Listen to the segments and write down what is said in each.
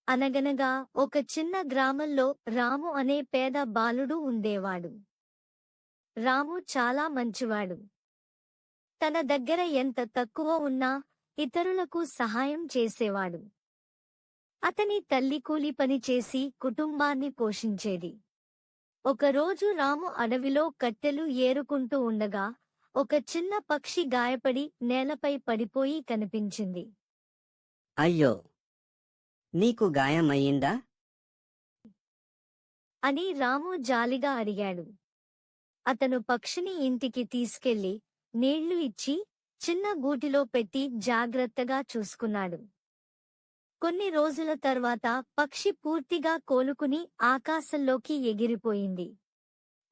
అనగనగా ఒక చిన్న గ్రామంలో రాము అనే పేద బాలుడు ఉండేవాడు. రాము చాలా మంచివాడు. తన దగ్గర ఎంత తక్కువ ఉన్నా ఇతరులకు సహాయం చేసేవాడు. అతని తల్లి కూలి పని చేసి కుటుంబాన్ని పోషించేది. ఒకరోజు రాము అడవిలో కట్టెలు ఏరుకుంటూ ఉండగా ఒక చిన్న పక్షి గాయపడి నేలపై పడిపోయి కనిపించింది. అయ్యో! నీకు గాయమయ్యిందా? అని రాము జాలిగా అడిగాడు. అతను పక్షిని ఇంటికి తీసుకెళ్లి నీళ్లు ఇచ్చి చిన్న గూటిలో పెట్టి జాగ్రత్తగా చూసుకున్నాడు. కొన్ని రోజుల తర్వాత పక్షి పూర్తిగా కోలుకుని ఆకాశంలోకి ఎగిరిపోయింది.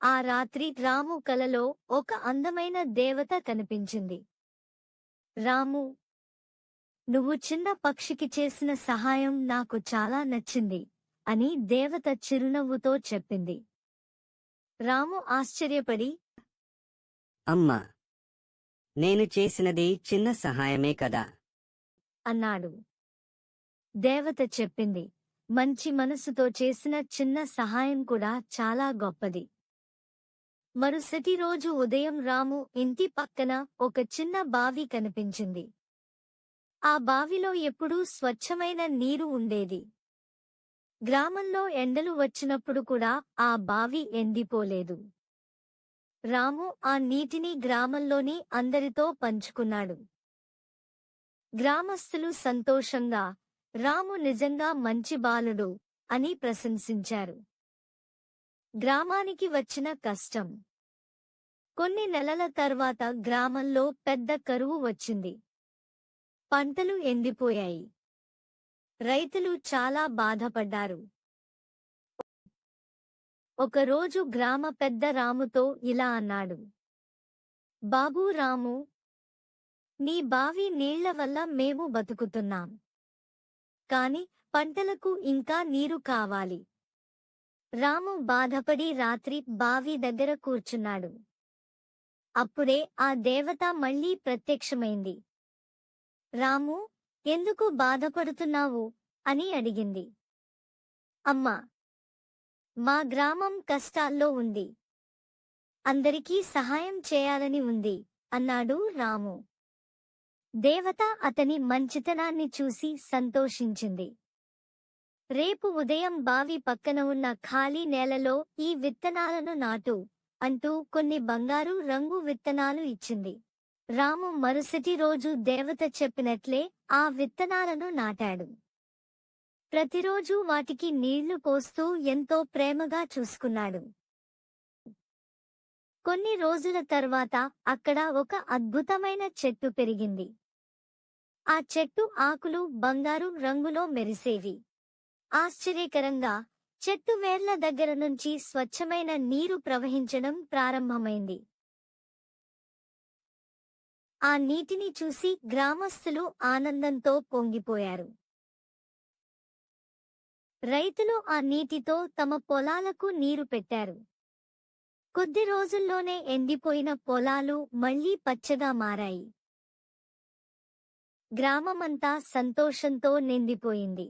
ఆ రాత్రి రాము కలలో ఒక అందమైన దేవత కనిపించింది. రాము, నువ్వు చిన్న పక్షికి చేసిన సహాయం నాకు చాలా నచ్చింది అని దేవత చిరునవ్వుతో చెప్పింది. రాము ఆశ్చర్యపడి, అమ్మా, నేను చేసినది చిన్న సహాయమే కదా అన్నాడు. దేవత చెప్పింది, మంచి మనసుతో చేసిన చిన్న సహాయం కూడా చాలా గొప్పది. మరుసటి రోజు ఉదయం రాము ఇంటి పక్కన ఒక చిన్న బావి కనిపించింది. ఆ బావిలో ఎప్పుడూ స్వచ్ఛమైన నీరు ఉండేది. గ్రామంలో ఎండలు వచ్చినప్పుడు కూడా ఆ బావి ఎండిపోలేదు. రాము ఆ నీటిని గ్రామంలోని అందరితో పంచుకున్నాడు. గ్రామస్తులు సంతోషంగా, రాము నిజంగా మంచి బాలుడు అని ప్రశంసించారు. గ్రామానికి వచ్చిన కష్టం. కొన్ని నెలల తర్వాత గ్రామంలో పెద్ద కరువు వచ్చింది. పంటలు ఎండిపోయాయి. రైతులు చాలా బాధపడ్డారు. ఒకరోజు గ్రామ పెద్ద రాముతో ఇలా అన్నాడు. బాబూ రాము, నీ బావి నీళ్ల వల్ల మేము బతుకుతున్నాం. కాని పంటలకు ఇంకా నీరు కావాలి. రాము బాధపడి రాత్రి బావి దగ్గర కూర్చున్నాడు. అప్పుడే ఆ దేవత మళ్లీ ప్రత్యక్షమైంది. రాము, ఎందుకు బాధపడుతున్నావు అని అడిగింది. అమ్మా, మా గ్రామం కష్టాల్లో ఉంది. అందరికీ సహాయం చేయాలని ఉంది అన్నాడు రాము. దేవత అతని మంచితనాన్ని చూసి సంతోషించింది. రేపు ఉదయం బావి పక్కన ఉన్న ఖాళీ నేలలో ఈ విత్తనాలను నాటు అంటూ కొన్ని బంగారు రంగు విత్తనాలు ఇచ్చింది. రాము మరుసటి రోజు దేవత చెప్పినట్లే ఆ విత్తనాలను నాటాడు. ప్రతిరోజూ వాటికి నీళ్లు పోస్తూ ఎంతో ప్రేమగా చూసుకున్నాడు. కొన్ని రోజుల తర్వాత అక్కడ ఒక అద్భుతమైన చెట్టు పెరిగింది. ఆ చెట్టు ఆకులు బంగారు రంగులో మెరిసేవి. ఆశ్చర్యకరంగా చెట్టు వేర్ల దగ్గర నుంచి స్వచ్ఛమైన నీరు ప్రవహించడం ప్రారంభమైంది. ఆ నీటిని చూసి గ్రామస్తులు ఆనందంతో పొంగిపోయారు. రైతులు ఆ నీటితో తమ పొలాలకు నీరు పెట్టారు. కొద్ది రోజుల్లోనే ఎండిపోయిన పొలాలు మళ్లీ పచ్చగా మారాయి. గ్రామమంతా సంతోషంతో నిండిపోయింది.